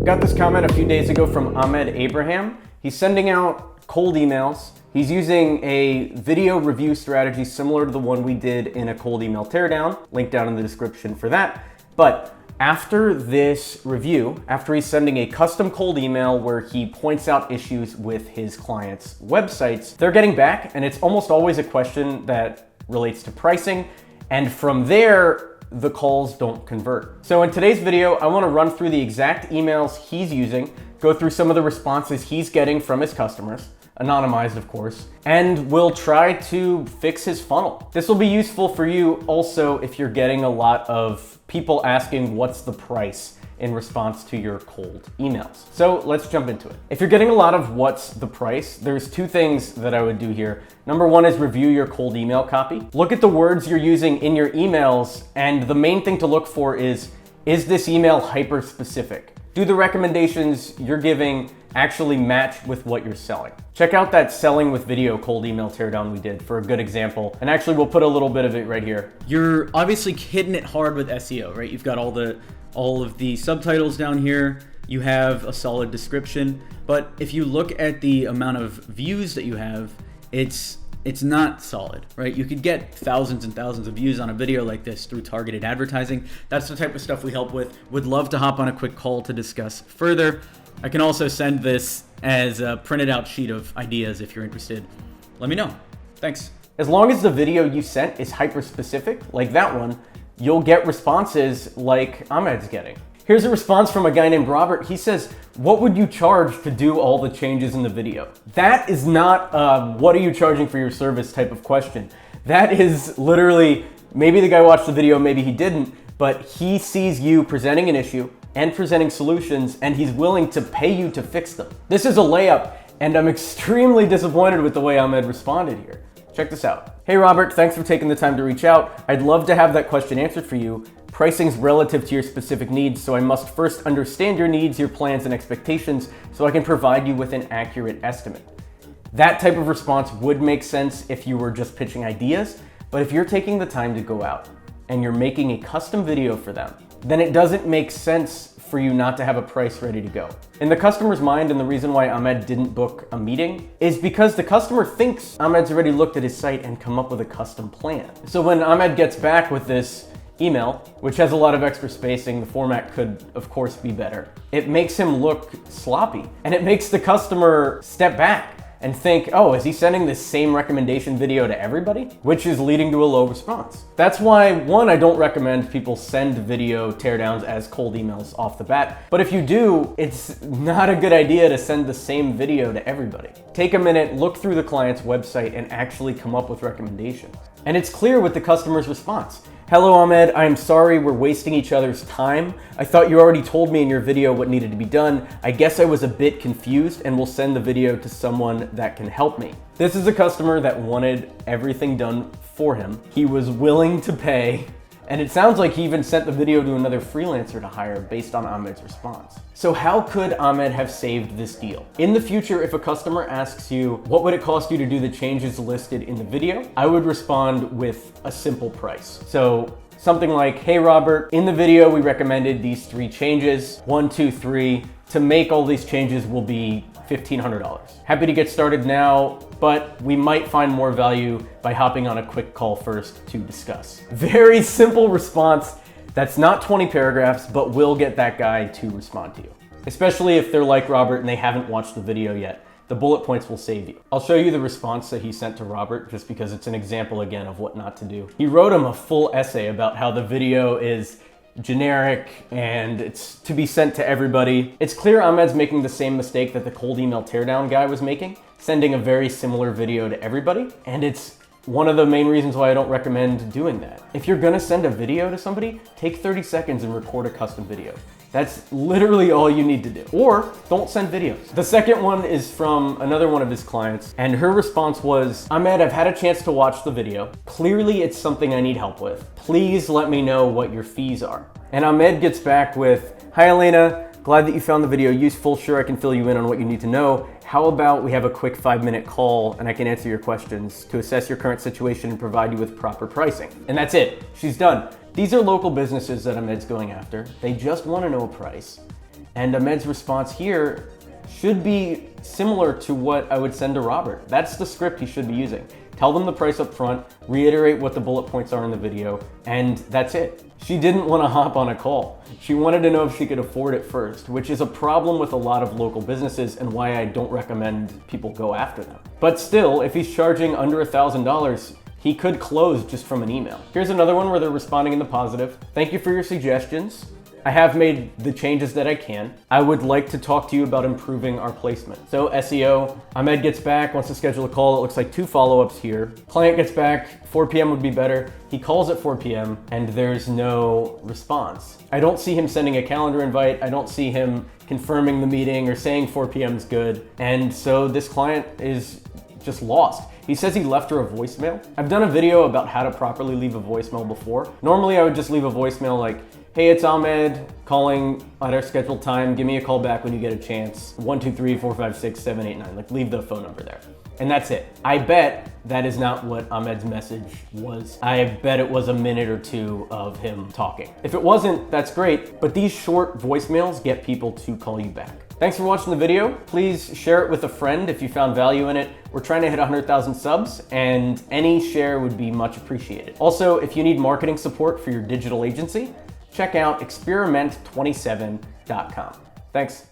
Got this comment a few days ago from Ahmed Abraham. He's sending out cold emails. He's using a video review strategy similar to the one we did in a cold email teardown. Link down in the description for that. But after this review, after he's sending a custom cold email where he points out issues with his clients' websites, they're getting back, and it's almost always a question that relates to pricing. And from there, the calls don't convert. So in today's video, I want to run through the exact emails he's using, go through some of the responses he's getting from his customers, anonymized of course, and we'll try to fix his funnel. This will be useful for you also if you're getting a lot of people asking what's the price in response to your cold emails. So let's jump into it. If you're getting a lot of what's the price, there's two things that I would do here. Number one is review your cold email copy. Look at the words you're using in your emails, and the main thing to look for is this email hyper specific? Do the recommendations you're giving actually match with what you're selling? Check out that selling with video cold email teardown we did for a good example. And actually we'll put a little bit of it right here. You're obviously hitting it hard with SEO, right? You've got all of the subtitles down here. You have a solid description, but if you look at the amount of views that you have, it's not solid, right? You could get thousands and thousands of views on a video like this through targeted advertising. That's the type of stuff we help with. Would love to hop on a quick call to discuss further. I can also send this as a printed out sheet of ideas if you're interested. Let me know. Thanks. As long as the video you sent is hyper specific, like that one, you'll get responses like Ahmed's getting. Here's a response from a guy named Robert. He says, what would you charge to do all the changes in the video? That is not what are you charging for your service type of question. That is literally, maybe the guy watched the video, maybe he didn't, but he sees you presenting an issue and presenting solutions, and he's willing to pay you to fix them. This is a layup, and I'm extremely disappointed with the way Ahmed responded here. Check this out. Hey Robert, thanks for taking the time to reach out. I'd love to have that question answered for you. Pricing's relative to your specific needs, so I must first understand your needs, your plans, and expectations so I can provide you with an accurate estimate. That type of response would make sense if you were just pitching ideas, but if you're taking the time to go out and you're making a custom video for them, then it doesn't make sense for you not to have a price ready to go. In the customer's mind, and the reason why Ahmed didn't book a meeting is because the customer thinks Ahmed's already looked at his site and come up with a custom plan. So when Ahmed gets back with this email, which has a lot of extra spacing, the format could of course be better. It makes him look sloppy, and it makes the customer step back and think, oh, is he sending this same recommendation video to everybody? Which is leading to a low response. That's why, one, I don't recommend people send video teardowns as cold emails off the bat. But if you do, it's not a good idea to send the same video to everybody. Take a minute, look through the client's website, and actually come up with recommendations. And it's clear with the customer's response. Hello Ahmed, I am sorry we're wasting each other's time. I thought you already told me in your video what needed to be done. I guess I was a bit confused and will send the video to someone that can help me. This is a customer that wanted everything done for him. He was willing to pay, and it sounds like he even sent the video to another freelancer to hire based on Ahmed's response. So how could Ahmed have saved this deal? In the future, if a customer asks you, what would it cost you to do the changes listed in the video? I would respond with a simple price. So something like, hey Robert, in the video we recommended these 3 changes, 1, 2, 3. To make all these changes will be $1,500. Happy to get started now, but we might find more value by hopping on a quick call first to discuss. Very simple response. That's not 20 paragraphs, but will get that guy to respond to you. Especially if they're like Robert and they haven't watched the video yet. The bullet points will save you. I'll show you the response that he sent to Robert just because it's an example again of what not to do. He wrote him a full essay about how the video is generic and it's to be sent to everybody. It's clear Ahmed's making the same mistake that the cold email teardown guy was making, sending a very similar video to everybody. And it's one of the main reasons why I don't recommend doing that. If you're gonna send a video to somebody, take 30 seconds and record a custom video. That's literally all you need to do. Or don't send videos. The second one is from another one of his clients, and her response was, Ahmed, I've had a chance to watch the video. Clearly it's something I need help with. Please let me know what your fees are. And Ahmed gets back with, hi Elena, glad that you found the video useful. Sure, I can fill you in on what you need to know. How about we have a quick 5-minute call and I can answer your questions to assess your current situation and provide you with proper pricing. And that's it, she's done. These are local businesses that Ahmed's going after. They just want to know a price. And Ahmed's response here should be similar to what I would send to Robert. That's the script he should be using. Tell them the price up front, reiterate what the bullet points are in the video, and that's it. She didn't want to hop on a call. She wanted to know if she could afford it first, which is a problem with a lot of local businesses and why I don't recommend people go after them. But still, if he's charging under $1,000, he could close just from an email. Here's another one where they're responding in the positive. Thank you for your suggestions. I have made the changes that I can. I would like to talk to you about improving our placement. So SEO, Ahmed gets back, wants to schedule a call. It looks like 2 follow-ups here. Client gets back, 4 p.m. would be better. He calls at 4 p.m. and there's no response. I don't see him sending a calendar invite. I don't see him confirming the meeting or saying 4 p.m. is good. And so this client is just lost. He says he left her a voicemail. I've done a video about how to properly leave a voicemail before. Normally I would just leave a voicemail like, hey, it's Ahmed calling at our scheduled time. Give me a call back when you get a chance. 123-456-789. Like, leave the phone number there. And that's it. I bet that is not what Ahmed's message was. I bet it was a minute or 2 of him talking. If it wasn't, that's great. But these short voicemails get people to call you back. Thanks for watching the video. Please share it with a friend if you found value in it. We're trying to hit 100,000 subs, and any share would be much appreciated. Also, if you need marketing support for your digital agency, check out experiment27.com. Thanks.